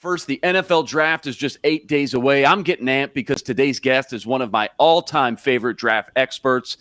Gophers. The NFL draft is just 8 days away. I'm getting amped because today's guest is one of my all-time favorite draft experts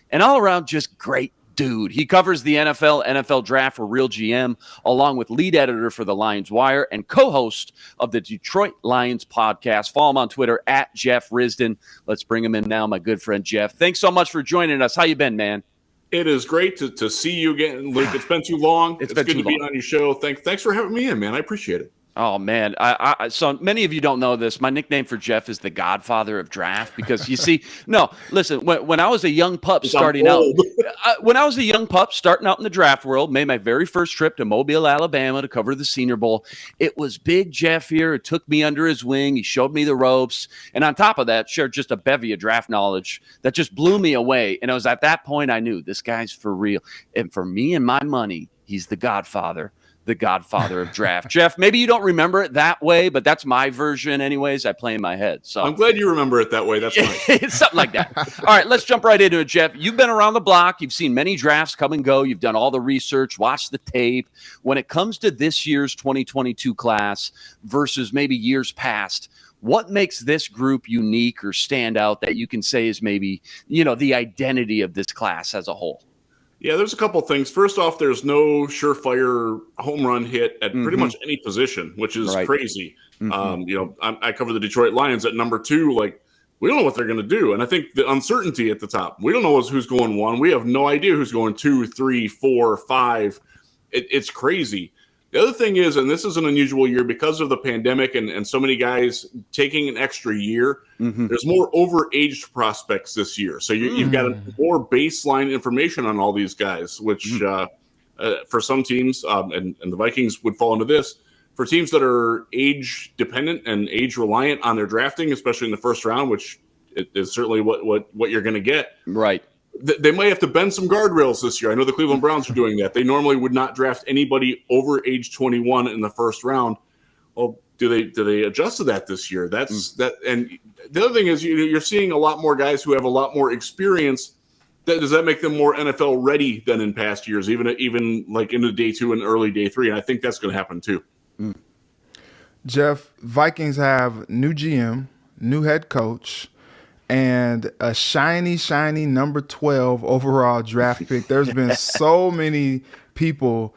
and all around just great dude. He covers the NFL draft for Real GM, along with lead editor for the Lions Wire and co-host of the Detroit Lions podcast. Follow him on Twitter at Jeff Risdon. Let's bring him in now, my good friend Jeff. Thanks so much for joining us. How you been, man? It is great to see you again, Luke. It's been too long. It's good to be on your show. Thanks for having me in, man. I appreciate it. Oh, man. So many of you don't know this. My nickname for Jeff is the Godfather of Draft because, you see, no, listen, when I was a young pup starting out in the draft world, made my very first trip to Mobile, Alabama to cover the Senior Bowl. It was Big Jeff here. It took me under his wing. He showed me the ropes. And on top of that, shared just a bevy of draft knowledge that just blew me away. And it was at that point I knew this guy's for real. And for me and my money, he's the Godfather of draft. Jeff, maybe you don't remember it that way, but that's my version anyways. I play in my head. So I'm glad you remember it that way. That's nice. It's something like that. All right, let's jump right into it, Jeff. You've been around the block. You've seen many drafts come and go. You've done all the research, watched the tape. When it comes to this year's 2022 class versus maybe years past, what makes this group unique or stand out that you can say is maybe, the identity of this class as a whole? Yeah, there's a couple things. First off, there's no surefire home run hit at pretty much any position, which is crazy. I cover the Detroit Lions at number 2. Like, we don't know what they're going to do. And I think the uncertainty at the top, we don't know who's going 1. We have no idea who's going 2, 3, 4, 5. It's crazy. The other thing is, and this is an unusual year because of the pandemic and so many guys taking an extra year, there's more overaged prospects this year. So you've got more baseline information on all these guys, which for some teams, and the Vikings would fall into this, for teams that are age dependent and age reliant on their drafting, especially in the first round, which is certainly what you're going to get. Right. They might have to bend some guardrails this year. I know the Cleveland Browns are doing that. They normally would not draft anybody over age 21 in the first round. Well, do they adjust to that this year? That's that. And the other thing is you're seeing a lot more guys who have a lot more experience. Does that make them more NFL ready than in past years, even like into day 2 and early day 3? And I think that's going to happen too. Jeff, Vikings have new GM, new head coach, and a shiny number 12 overall draft pick. There's been so many people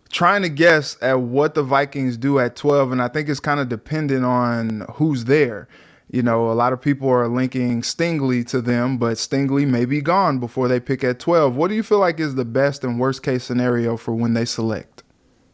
trying to guess at what the Vikings do at 12, and I think it's kind of dependent on who's there. A lot of people are linking Stingley to them, but Stingley may be gone before they pick at 12. What do you feel like is the best and worst case scenario for when they select?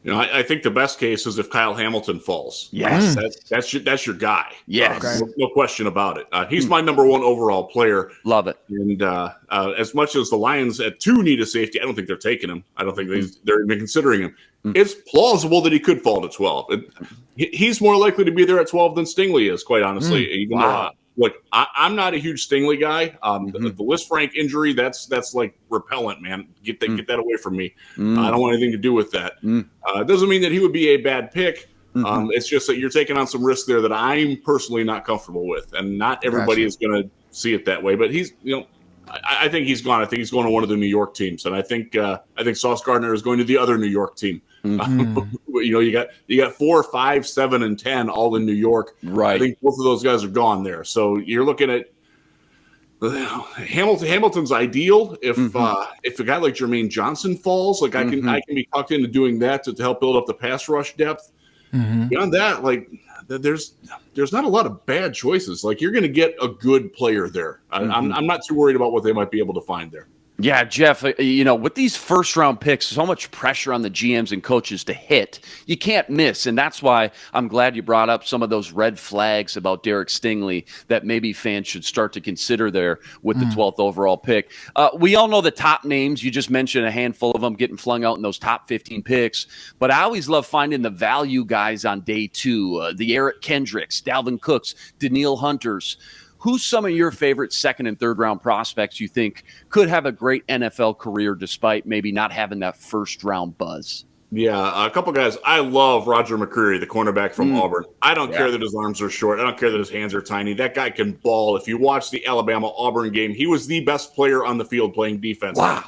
I think the best case is if Kyle Hamilton falls. Yes, that's your guy. Yes, no question about it. He's my number 1 overall player. Love it. And as much as the Lions at 2 need a safety, I don't think they're taking him. I don't think they're even considering him. It's plausible that he could fall to 12. He's more likely to be there at 12 than Stingley is, quite honestly. Even though, look, I'm not a huge Stingley guy. The Lisfranc injury, that's like repellent, man. Get that away from me. I don't want anything to do with that. It doesn't mean that he would be a bad pick. It's just that you're taking on some risk there that I'm personally not comfortable with, and not everybody is going to see it that way. But he's, I think he's gone. I think he's going to one of the New York teams, and I think Sauce Gardner is going to the other New York team. You got 4, 5, 7, and 10 all in New York. Right. I think both of those guys are gone there. So you're looking at Hamilton's ideal if a guy like Jermaine Johnson falls. Like I can be tucked into doing that to help build up the pass rush depth. Beyond that, like there's not a lot of bad choices. Like you're going to get a good player there. I'm not too worried about what they might be able to find there. Yeah, Jeff, with these first-round picks, so much pressure on the GMs and coaches to hit. You can't miss, and that's why I'm glad you brought up some of those red flags about Derek Stingley that maybe fans should start to consider there with the 12th overall pick. We all know the top names. You just mentioned a handful of them getting flung out in those top 15 picks, but I always love finding the value guys on day 2, the Eric Kendricks, Dalvin Cooks, Danielle Hunters. Who's some of your favorite second and third round prospects you think could have a great NFL career despite maybe not having that first round buzz? Yeah, a couple guys. I love Roger Mccreary, the cornerback from Auburn. I don't care that his arms are short. I don't care that his hands are tiny. That guy can ball. If you watch the Alabama-Auburn game, he was the best player on the field playing defense. Wow.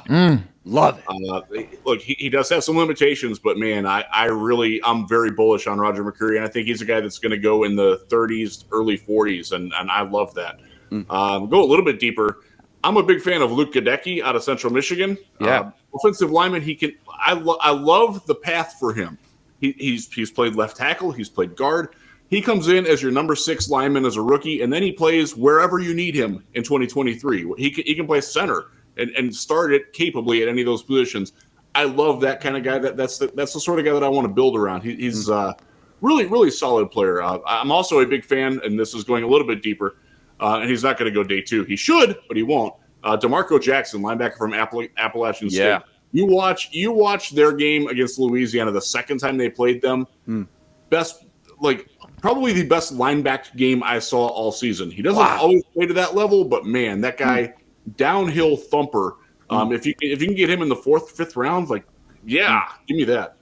Love it. Look, he does have some limitations, but man, I'm very bullish on Roger Mccreary, and I think he's a guy that's going to go in the 30s, early 40s, and I love that. Go a little bit deeper. I'm a big fan of Luke Gadecki out of Central Michigan. Yeah. Offensive lineman, I love the path for him. He's played left tackle. He's played guard. He comes in as your number 6 lineman as a rookie, and then he plays wherever you need him in 2023. He can play center and start it capably at any of those positions. I love that kind of guy. That's the sort of guy that I want to build around. He's really, really solid player. I'm also a big fan, and this is going a little bit deeper, and he's not going to go day 2. He should, but he won't. DeMarco Jackson, linebacker from Appalachian State. Yeah. You watch their game against Louisiana the second time they played them. Probably the best linebacker game I saw all season. He doesn't always play to that level, but man, that guy downhill thumper. If you can get him in the 4th, 5th round, give me that.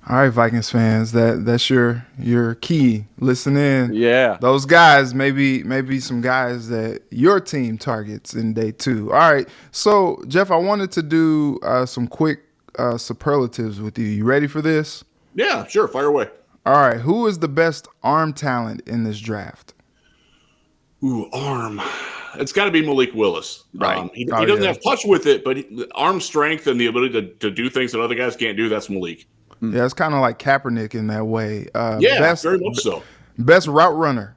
All right, Vikings fans, that's your key. Listen in. Yeah. Those guys, maybe some guys that your team targets in day 2. All right. So, Jeff, I wanted to do some quick superlatives with you. You ready for this? Yeah, sure. Fire away. All right. Who is the best arm talent in this draft? Ooh, arm. It's got to be Malik Willis. Right. He doesn't have touch with it, but arm strength and the ability to do things that other guys can't do, that's Malik. Yeah, it's kind of like Kaepernick in that way. Very much so. Best route runner.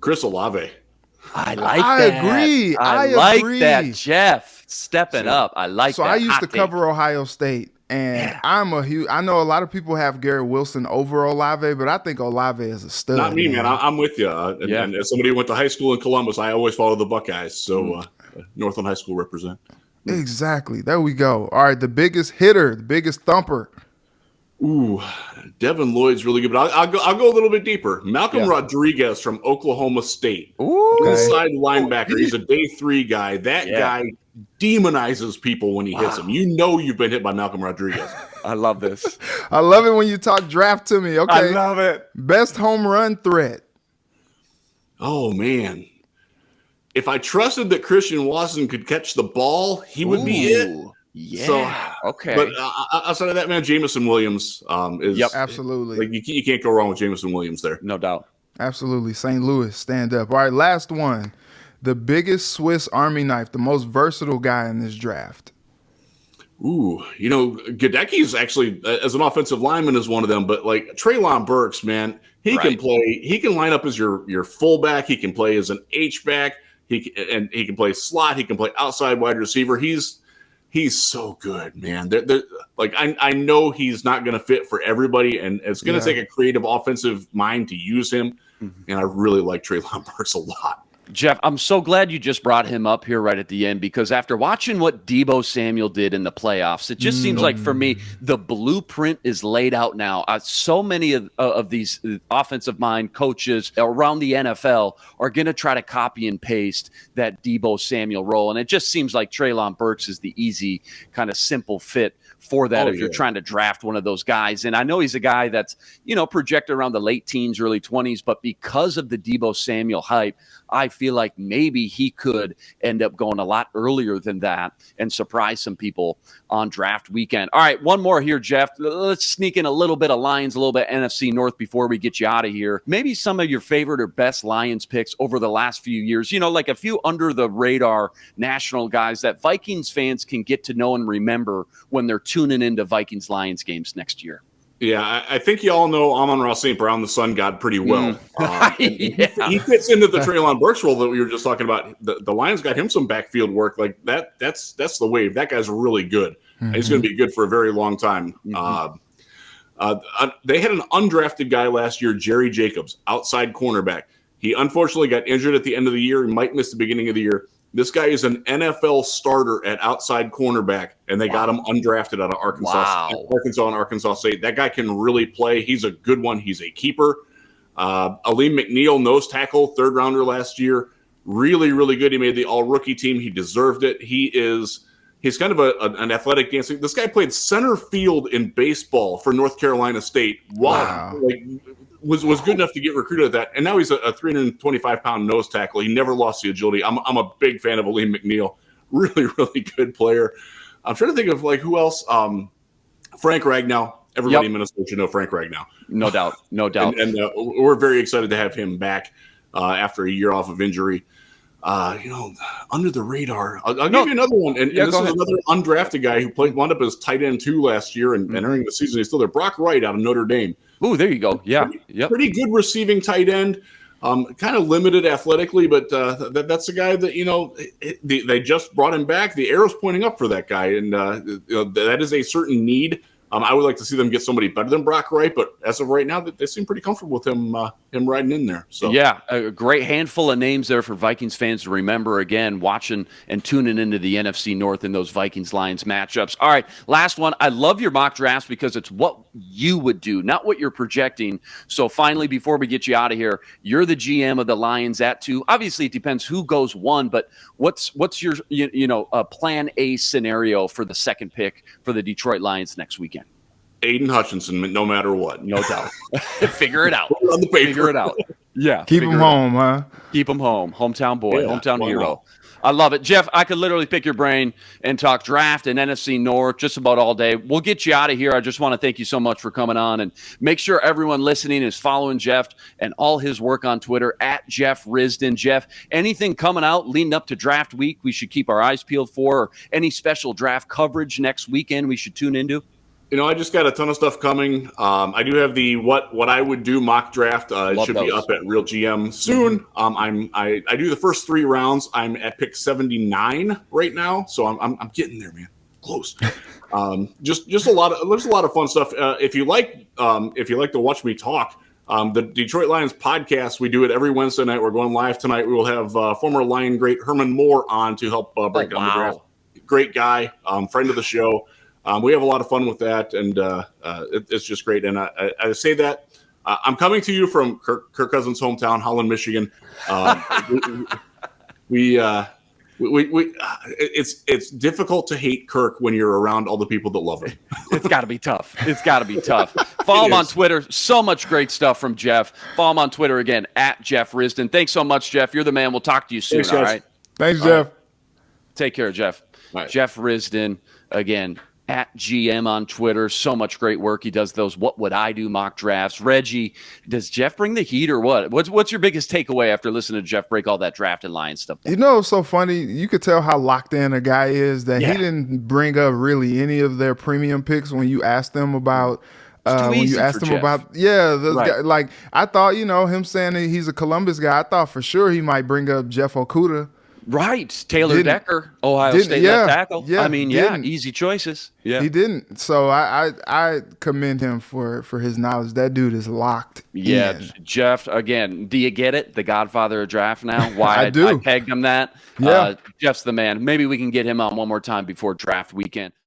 Chris Olave. I agree. I like that, Jeff. Stepping up. I like that. So I used to cover Ohio State, and I know a lot of people have Garrett Wilson over Olave, but I think Olave is a stud. Not me, man. I'm with you. And as somebody who went to high school in Columbus, I always follow the Buckeyes. So Northland High School represent. Exactly. There we go. All right, the biggest hitter, the biggest thumper. Ooh, Devin Lloyd's really good, but I'll go a little bit deeper. Malcolm Rodriguez from Oklahoma State. Inside linebacker. He's a day 3 guy. That guy demonizes people when he hits him. You know you've been hit by Malcolm Rodriguez. I love this. I love it when you talk draft to me. Okay. I love it. Best home run threat. Oh, man. If I trusted that Christian Watson could catch the ball, he would be it. Yeah. So, okay. But outside of that, man, Jameson Williams is absolutely. You can't go wrong with Jameson Williams there. No doubt. Absolutely. St. Louis, stand up. All right, last one. The biggest Swiss Army knife, the most versatile guy in this draft. Ooh, Gadecki is actually, as an offensive lineman, is one of them. But Treylon Burks, man, he can play. He can line up as your fullback. He can play as an H-back. He can play slot. He can play outside wide receiver. He's so good, man. I know he's not going to fit for everybody, and it's going to take a creative offensive mind to use him. And I really like Treylon Burks a lot. Jeff, I'm so glad you just brought him up here right at the end, because after watching what Deebo Samuel did in the playoffs, it just seems like for me, the blueprint is laid out now. So many of these offensive mind coaches around the NFL are going to try to copy and paste that Deebo Samuel role. And it just seems like Treylon Burks is the easy kind of simple fit for that if you're trying to draft one of those guys. And I know he's a guy that's, projected around the late teens, early 20s, but because of the Deebo Samuel hype, I feel like maybe he could end up going a lot earlier than that and surprise some people on draft weekend. All right, one more here, Jeff. Let's sneak in a little bit of Lions, a little bit NFC North before we get you out of here. Maybe some of your favorite or best Lions picks over the last few years, like a few under the radar national guys that Vikings fans can get to know and remember when they're tuning into Vikings Lions games next year. Yeah, I think you all know Amon-Ra St. Brown, the sun god, pretty well. He fits into the Treylon Burks role that we were just talking about. The Lions got him some backfield work like that. That's the wave. That guy's really good. He's going to be good for a very long time. They had an undrafted guy last year, Jerry Jacobs, outside cornerback. He unfortunately got injured at the end of the year. He might miss the beginning of the year. This guy is an NFL starter at outside cornerback, and they got him undrafted out of Arkansas and Arkansas State. That guy can really play. He's a good one. He's a keeper. Elaine Mcneil, nose tackle, 3rd rounder last year. Really, really good. He made the all-rookie team. He deserved it. He is He's kind of an athletic dancer. This guy played center field in baseball for North Carolina State. Wow. Was good enough to get recruited at that. And now he's a 325-pound nose tackle. He never lost the agility. I'm a big fan of Elaine Mcneil. Really, really good player. I'm trying to think of who else. Frank Ragnal. Everybody in Minnesota should know Frank Ragnal. No doubt. No doubt. And we're very excited to have him back after a year off of injury. Under the radar. I'll give you another one. And this is another undrafted guy who wound up as tight end 2 last year, and entering the season, he's still there. Brock Wright out of Notre Dame. Oh, there you go. Yeah. Pretty good receiving tight end. Kind of limited athletically, but that's the guy that, they just brought him back. The arrow's pointing up for that guy, and that is a certain need. I would like to see them get somebody better than Brock Wright, but as of right now, they seem pretty comfortable with him riding in there. So yeah, a great handful of names there for Vikings fans to remember. Again, watching and tuning into the NFC North and those Vikings-Lions matchups. All right, last one. I love your mock drafts because it's what you would do, not what you're projecting. So finally, before we get you out of here, you're the GM of the Lions at 2. Obviously, it depends who goes 1, but what's your plan A scenario for the second pick for the Detroit Lions next weekend? Aiden Hutchinson, no matter what. No doubt. Figure it out. On the paper. Figure it out. Yeah. Keep him home, huh? Keep him home. Hometown boy. Hometown hero. Not? I love it. Jeff, I could literally pick your brain and talk draft and NFC North just about all day. We'll get you out of here. I just want to thank you so much for coming on, and make sure everyone listening is following Jeff and all his work on Twitter at Jeff Risdon. Jeff, anything coming out leading up to draft week we should keep our eyes peeled for, or any special draft coverage next weekend we should tune into? I just got a ton of stuff coming. I do have the what I would do mock draft. It should be up at Real GM soon. I do the first 3 rounds. I'm at pick 79 right now, so I'm getting there, man. Close. There's a lot of fun stuff. If you like to watch me talk, the Detroit Lions podcast, we do it every Wednesday night. We're going live tonight. We will have former Lion great Herman Moore on to help break down the draft. Great guy, friend of the show. We have a lot of fun with that, and it's just great. And I say that I'm coming to you from Kirk Cousins' hometown, Holland, Michigan. It's difficult to hate Kirk when you're around all the people that love him. It's got to be tough. Follow him on Twitter. So much great stuff from Jeff. Follow him on Twitter again at Jeff Risdon. Thanks so much, Jeff. You're the man. We'll talk to you soon. Thanks, all right. Thanks, Jeff. Right. Take care, Jeff. Right. Jeff Risdon again. At GM on Twitter. So much great work. He does those What Would I Do mock drafts. Reggie, does Jeff bring the heat or what? What's your biggest takeaway after listening to Jeff break all that draft and Lions stuff down? It's so funny. You could tell how locked in a guy is that he didn't bring up really any of their premium picks when you asked them about Right. Like, I thought, him saying that he's a Columbus guy, I thought for sure he might bring up Jeff Okudah. Right. Taylor Decker, Ohio State left tackle. Yeah, easy choices. Yeah. He didn't. So I commend him for his knowledge. That dude is locked in. Jeff, again, do you get it? The godfather of draft now? Why I do. I pegged him that? Yeah. Jeff's the man. Maybe we can get him on one more time before draft weekend.